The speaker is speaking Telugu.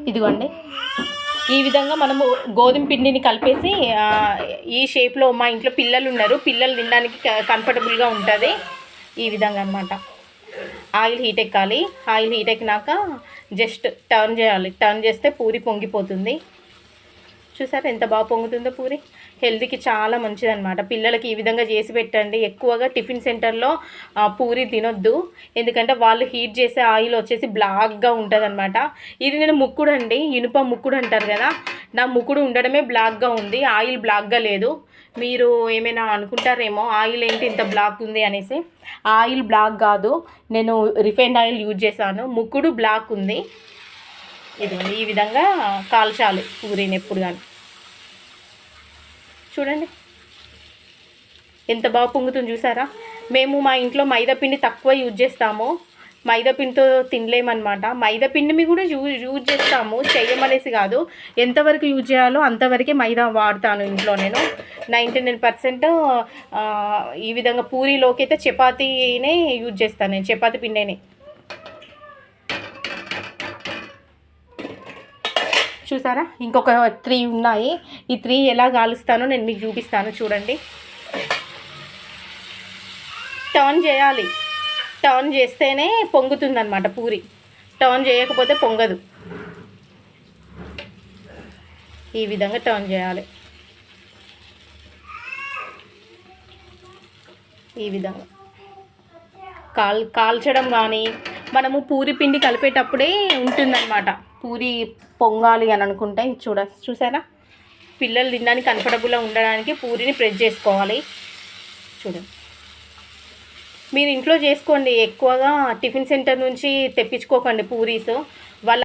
ఇదిగోండి, ఈ విధంగా మనము గోధుమ పిండిని కలిపేసి ఈ షేప్లో మా ఇంట్లో పిల్లలు ఉన్నారు, పిల్లలు తినడానికి కంఫర్టబుల్గా ఉంటుంది. ఈ విధంగా అనమాట. ఆయిల్ హీట్ ఎక్కాలి. ఆయిల్ హీట్ ఎక్కినాక జస్ట్ టర్న్ చేయాలి. టర్న్ చేస్తే పూరి పొంగిపోతుంది. చూసారా ఎంత బాగా పొంగుతుందో పూరి. హెల్త్కి చాలా మంచిదన్నమాట. పిల్లలకి ఈ విధంగా చేసి పెట్టండి. ఎక్కువగా టిఫిన్ సెంటర్లో పూరి తినొద్దు, ఎందుకంటే వాళ్ళు హీట్ చేసే ఆయిల్ వచ్చేసి బ్లాక్గా ఉంటుంది అనమాట. ఇది నేను ముక్కుడు అండి, ఇనుప ముక్కుడు అంటారు కదా, నా ముక్కుడు ఉండడమే బ్లాక్గా ఉంది, ఆయిల్ బ్లాక్గా లేదు. మీరు ఏమైనా అనుకుంటారేమో ఆయిల్ ఏంటి ఇంత బ్లాక్ ఉంది అనేసి. ఆయిల్ బ్లాక్ కాదు, నేను రిఫైండ్ ఆయిల్ యూజ్ చేశాను, ముక్కుడు బ్లాక్ ఉంది. ఇది ఈ విధంగా కాల్చాలి పూరీని ఎప్పుడు కానీ. చూడండి ఎంత బాగా పొంగుతుంది చూసారా. మేము మా ఇంట్లో మైదాపిండి తక్కువ యూజ్ చేస్తాము, మైదాపిండితో తినలేమన్నమాట. మైదాపిండిని కూడా యూజ్ చేస్తాము, చెయ్యమనేసి కాదు, ఎంతవరకు యూజ్ చేయాలో అంతవరకే మైదా వాడతాను ఇంట్లో నేను. 99% ఈ విధంగా పూరీలోకి అయితే చపాతీనే యూజ్ చేస్తాను నేను, చపాతీ పిండిని. చూసారా ఇంకొక 3 ఉన్నాయి. ఈ 3 ఎలా కాలుస్తానో నేను మీకు చూపిస్తాను. చూడండి, టర్న్ చేయాలి. టర్న్ చేస్తేనే పొంగుతుందన్నమాట పూరి, టర్న్ చేయకపోతే పొంగదు. ఈ విధంగా టర్న్ చేయాలి. ఈ విధంగా కాల్చడం కానీ, మనము పూరి పిండి కలిపేటప్పుడే ఉంటుందన్నమాట. పూరి పొంగాలి అని అనుకుంటే చూసారా, పిల్లలు తినడానికి కంఫర్టబుల్గా ఉండడానికి పూరిని ప్రెస్ చేసుకోవాలి. చూడండి, మీరు ఇంట్లో చేసుకోండి, ఎక్కువగా టిఫిన్ సెంటర్ నుంచి తెప్పించుకోకండి పూరీస్. వాళ్ళ